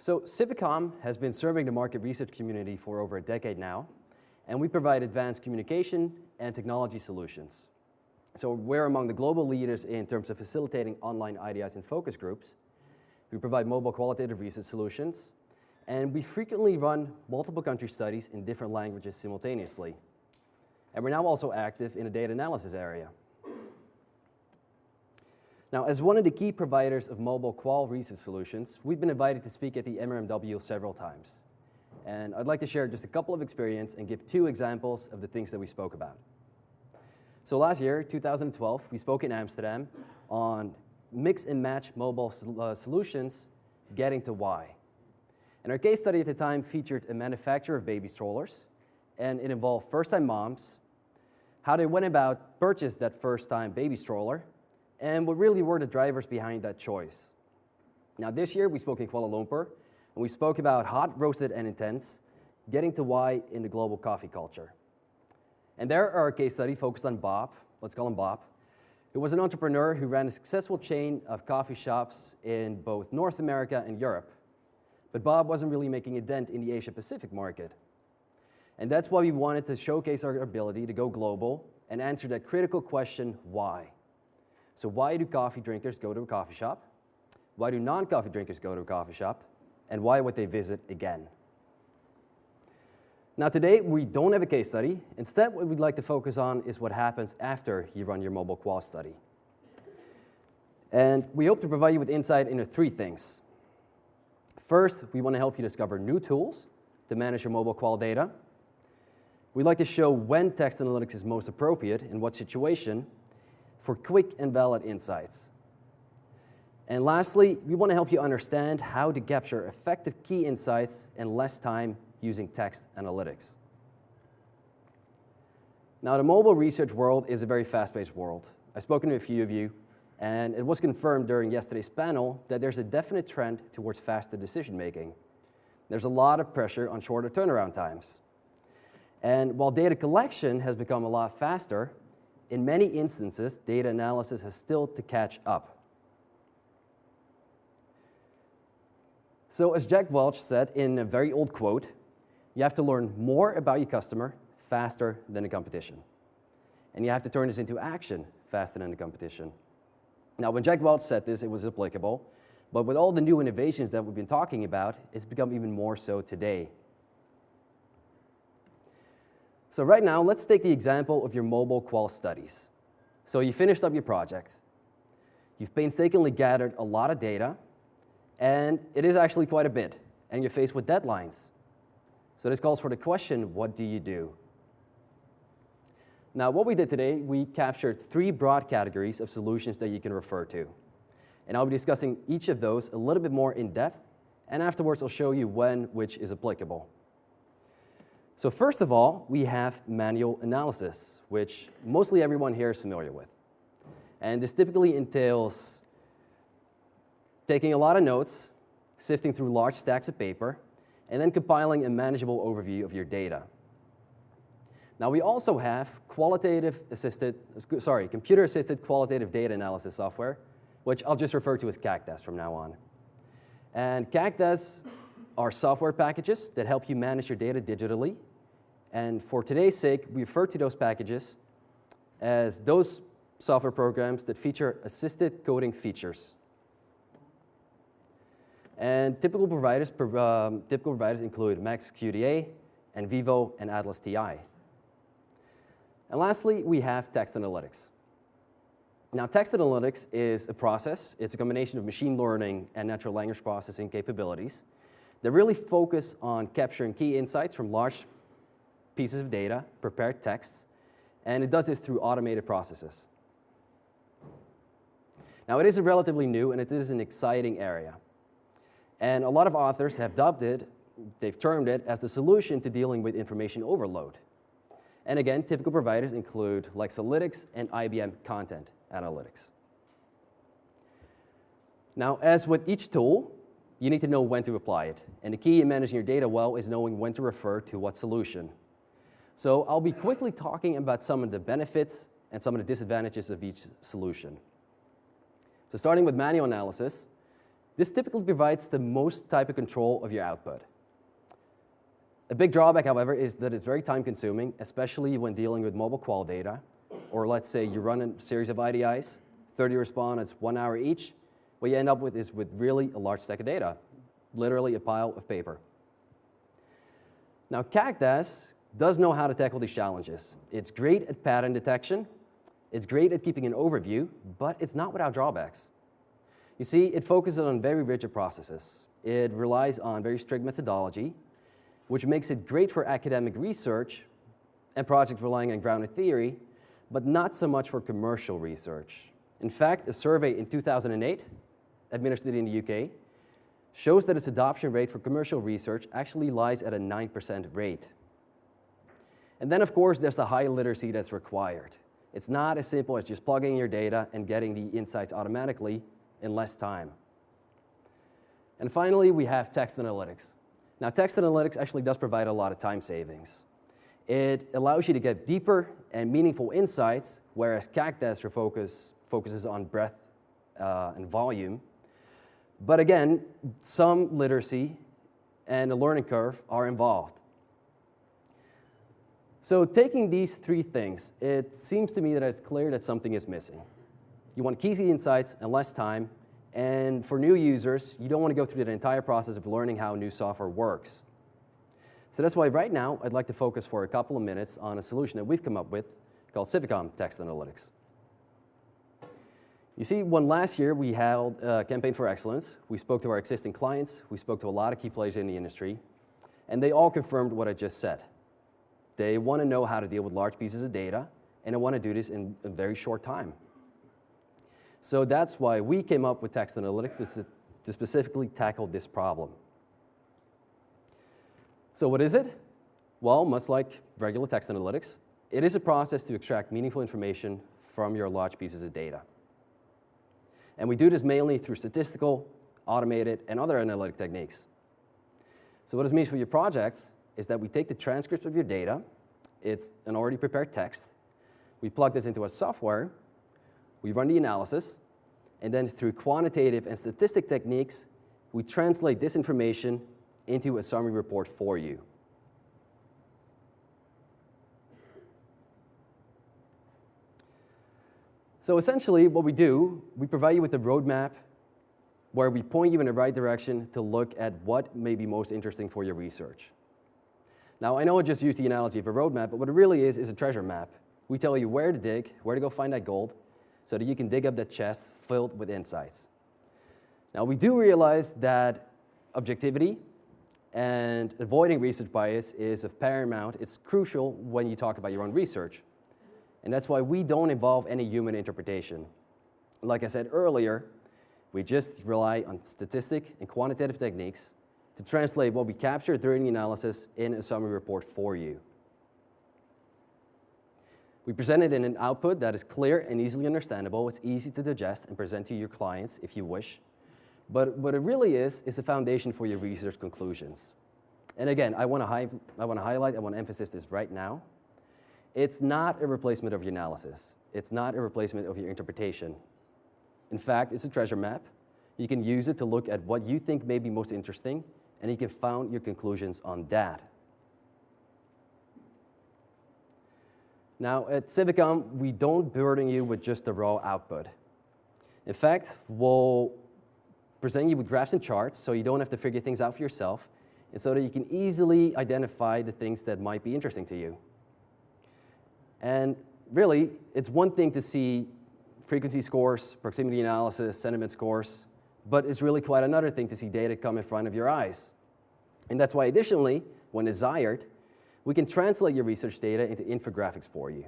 So Civicom has been serving the market research community for over a decade now, and we provide advanced communication and technology solutions. So we're among the global leaders in terms of facilitating online IDIs and focus groups. We provide mobile qualitative research solutions, and we frequently run multiple country studies in different languages simultaneously. And we're now also active in the data analysis area. Now, as one of the key providers of mobile qual research solutions, we've been invited to speak at the MRMW several times. And I'd like to share just a couple of experience and give 2 examples of the things that we spoke about. So last year, 2012, we spoke in Amsterdam on mix and match mobile solutions getting to why. And our case study at the time featured a manufacturer of baby strollers, and it involved first-time moms, how they went about purchase that first-time baby stroller, and what really were the drivers behind that choice. Now this year we spoke in Kuala Lumpur, and we spoke about hot, roasted, and intense, getting to why in the global coffee culture. And there our case study focused on Bob, let's call him Bob, who was an entrepreneur who ran a successful chain of coffee shops in both North America and Europe. But Bob wasn't really making a dent in the Asia-Pacific market. And that's why we wanted to showcase our ability to go global and answer that critical question, why? So why do coffee drinkers go to a coffee shop? Why do non-coffee drinkers go to a coffee shop? And why would they visit again? Now today, we don't have a case study. Instead, what we'd like to focus on is what happens after you run your mobile qual study. And we hope to provide you with insight into 3 things. First, we want to help you discover new tools to manage your mobile qual data. We'd like to show when text analytics is most appropriate, in what situation, for quick and valid insights. And lastly, we want to help you understand how to capture effective key insights in less time using text analytics. Now, the mobile research world is a very fast-paced world. I've spoken to a few of you, and it was confirmed during yesterday's panel that there's a definite trend towards faster decision-making. There's a lot of pressure on shorter turnaround times. And while data collection has become a lot faster, in many instances, data analysis has still to catch up. So as Jack Welch said in a very old quote, you have to learn more about your customer faster than the competition. And you have to turn this into action faster than the competition. Now, when Jack Welch said this, it was applicable. But with all the new innovations that we've been talking about, it's become even more so today. So right now, let's take the example of your mobile qual studies. So you finished up your project. You've painstakingly gathered a lot of data, and it is actually quite a bit, and you're faced with deadlines. So this calls for the question, what do you do? Now, what we did today, we captured 3 broad categories of solutions that you can refer to. And I'll be discussing each of those a little bit more in depth, and afterwards I'll show you when which is applicable. So first of all, we have manual analysis, which mostly everyone here is familiar with. And this typically entails taking a lot of notes, sifting through large stacks of paper, and then compiling a manageable overview of your data. Now we also have computer-assisted qualitative data analysis software, which I'll just refer to as Cactus from now on. And Cactus are software packages that help you manage your data digitally. And for today's sake, we refer to those packages as those software programs that feature assisted coding features. And typical providers include MaxQDA, and Vivo, and Atlas TI. And lastly, we have text analytics. Now, text analytics is a process. It's a combination of machine learning and natural language processing capabilities that really focus on capturing key insights from large pieces of data, prepared texts, and it does this through automated processes. Now, it is relatively new, and it is an exciting area. And a lot of authors have dubbed it, they've termed it as the solution to dealing with information overload. And again, typical providers include Lexalytics and IBM Content Analytics. Now, as with each tool, you need to know when to apply it. And the key in managing your data well is knowing when to refer to what solution. So I'll be quickly talking about some of the benefits and some of the disadvantages of each solution. So starting with manual analysis, This typically provides the most type of control of your output. A big drawback, however, is that it's very time-consuming, especially when dealing with mobile qual data. Or let's say you run a series of IDIs, 30 respondents, 1 hour each. What you end up with is with really a large stack of data, literally a pile of paper. Now, Cactus does know how to tackle these challenges. It's great at pattern detection. It's great at keeping an overview, but it's not without drawbacks. You see, it focuses on very rigid processes. It relies on very strict methodology, which makes it great for academic research and projects relying on grounded theory, but not so much for commercial research. In fact, a survey in 2008, administered in the UK, shows that its adoption rate for commercial research actually lies at a 9% rate. And then, of course, there's the high literacy that's required. It's not as simple as just plugging in your data and getting the insights automatically in less time. And finally, we have text analytics. Now, text analytics actually does provide a lot of time savings. It allows you to get deeper and meaningful insights, whereas Cactus focuses on breadth and volume. But again, some literacy and a learning curve are involved. So taking these three things, it seems to me that it's clear that something is missing. You want key insights and less time, and for new users, you don't want to go through the entire process of learning how new software works. So that's why right now, I'd like to focus for a couple of minutes on a solution that we've come up with called Civicom Text Analytics. You see, when last year we held a campaign for excellence, we spoke to our existing clients, we spoke to a lot of key players in the industry, and they all confirmed what I just said. They want to know how to deal with large pieces of data, and they want to do this in a very short time. So that's why we came up with text analytics to specifically tackle this problem. So what is it? Well, much like regular text analytics, it is a process to extract meaningful information from your large pieces of data. And we do this mainly through statistical, automated, and other analytic techniques. So what this means for your projects is that we take the transcripts of your data, it's an already prepared text, we plug this into a software, we run the analysis, and then through quantitative and statistic techniques, we translate this information into a summary report for you. So essentially what we do, we provide you with a roadmap where we point you in the right direction to look at what may be most interesting for your research. Now, I know I just used the analogy of a roadmap, but what it really is a treasure map. We tell you where to dig, where to go find that gold, so that you can dig up that chest filled with insights. Now, we do realize that objectivity and avoiding research bias is of paramount. It's crucial when you talk about your own research. And that's why we don't involve any human interpretation. Like I said earlier, we just rely on statistic and quantitative techniques to translate what we captured during the analysis in a summary report for you. We present it in an output that is clear and easily understandable. It's easy to digest and present to your clients if you wish. But what it really is a foundation for your research conclusions. And again, I want to highlight, I want to emphasize this right now. It's not a replacement of your analysis. It's not a replacement of your interpretation. In fact, it's a treasure map. You can use it to look at what you think may be most interesting, and you can found your conclusions on that. Now, at Civicom, we don't burden you with just the raw output. In fact, we'll present you with graphs and charts so you don't have to figure things out for yourself, and so that you can easily identify the things that might be interesting to you. And really, it's one thing to see frequency scores, proximity analysis, sentiment scores, but it's really quite another thing to see data come in front of your eyes. And that's why, additionally, when desired, we can translate your research data into infographics for you.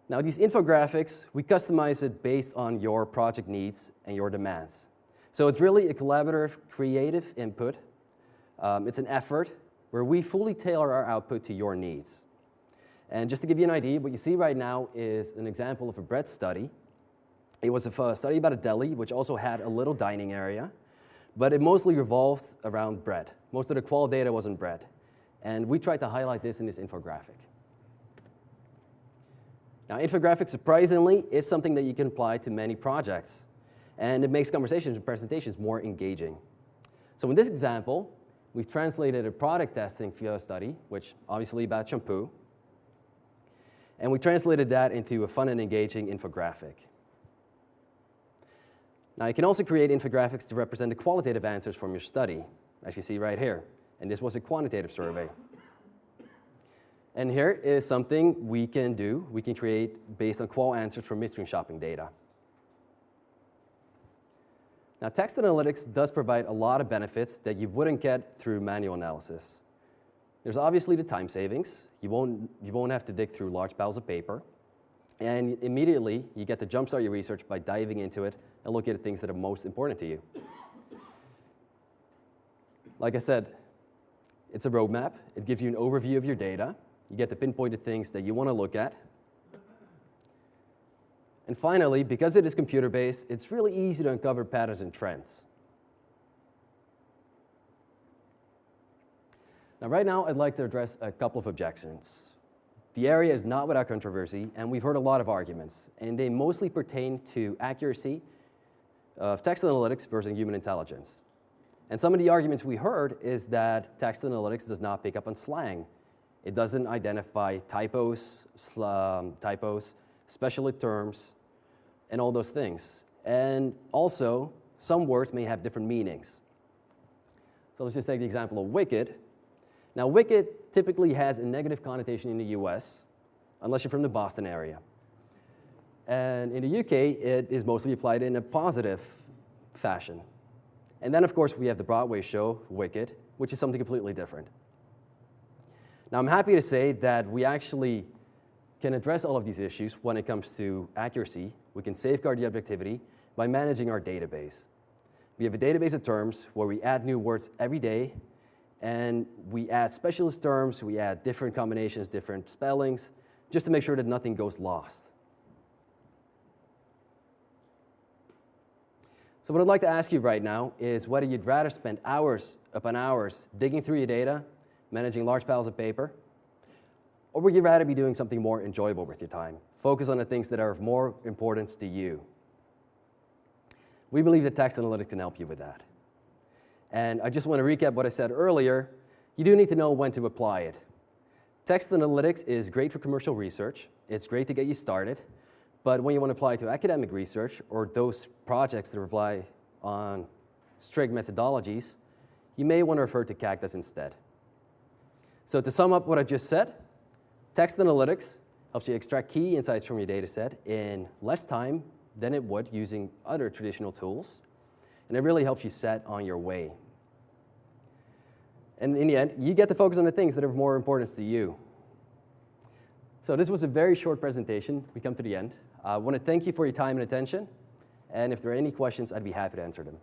Now, these infographics, we customize it based on your project needs and your demands. So it's really a collaborative, creative input. It's an effort where we fully tailor our output to your needs. And just to give you an idea, what you see right now is an example of a bread study. It was a study about a deli, which also had a little dining area, but it mostly revolved around bread. Most of the qual data was on bread. And we tried to highlight this in this infographic. Now, infographics, surprisingly, is something that you can apply to many projects, and it makes conversations and presentations more engaging. So in this example, we've translated a product testing field study, which obviously about shampoo, and we translated that into a fun and engaging infographic. Now, you can also create infographics to represent the qualitative answers from your study, as you see right here. And this was a quantitative survey. And here is something we can do. We can create based on qual answers from mystery shopping data. Now, text analytics does provide a lot of benefits that you wouldn't get through manual analysis. There's obviously the time savings. You won't have to dig through large piles of paper. And immediately, you get to jumpstart your research by diving into it and looking at things that are most important to you. Like I said, it's a roadmap. It gives you an overview of your data. You get the pinpointed things that you want to look at. And finally, because it is computer-based, it's really easy to uncover patterns and trends. Now, right now, I'd like to address a couple of objections. The area is not without controversy, and we've heard a lot of arguments, and they mostly pertain to accuracy of text analytics versus human intelligence. And some of the arguments we heard is that text analytics does not pick up on slang. It doesn't identify typos, specialist terms, and all those things. And also, some words may have different meanings. So let's just take the example of wicked. Now, wicked typically has a negative connotation in the US, unless you're from the Boston area. And in the UK, it is mostly applied in a positive fashion. And then, of course, we have the Broadway show, Wicked, which is something completely different. Now, I'm happy to say that we actually can address all of these issues when it comes to accuracy. We can safeguard the objectivity by managing our database. We have a database of terms where we add new words every day, and we add specialist terms, we add different combinations, different spellings, just to make sure that nothing goes lost. So what I'd like to ask you right now is whether you'd rather spend hours upon hours digging through your data, managing large piles of paper, or would you rather be doing something more enjoyable with your time? Focus on the things that are of more importance to you. We believe that text analytics can help you with that. And I just want to recap what I said earlier. You do need to know when to apply it. Text analytics is great for commercial research. It's great to get you started. But when you want to apply it to academic research or those projects that rely on strict methodologies, you may want to refer to Cactus instead. So to sum up what I just said, text analytics helps you extract key insights from your data set in less time than it would using other traditional tools. And it really helps you set on your way. And in the end, you get to focus on the things that are of more importance to you. So this was a very short presentation. We come to the end. I want to thank you for your time and attention. And if there are any questions, I'd be happy to answer them.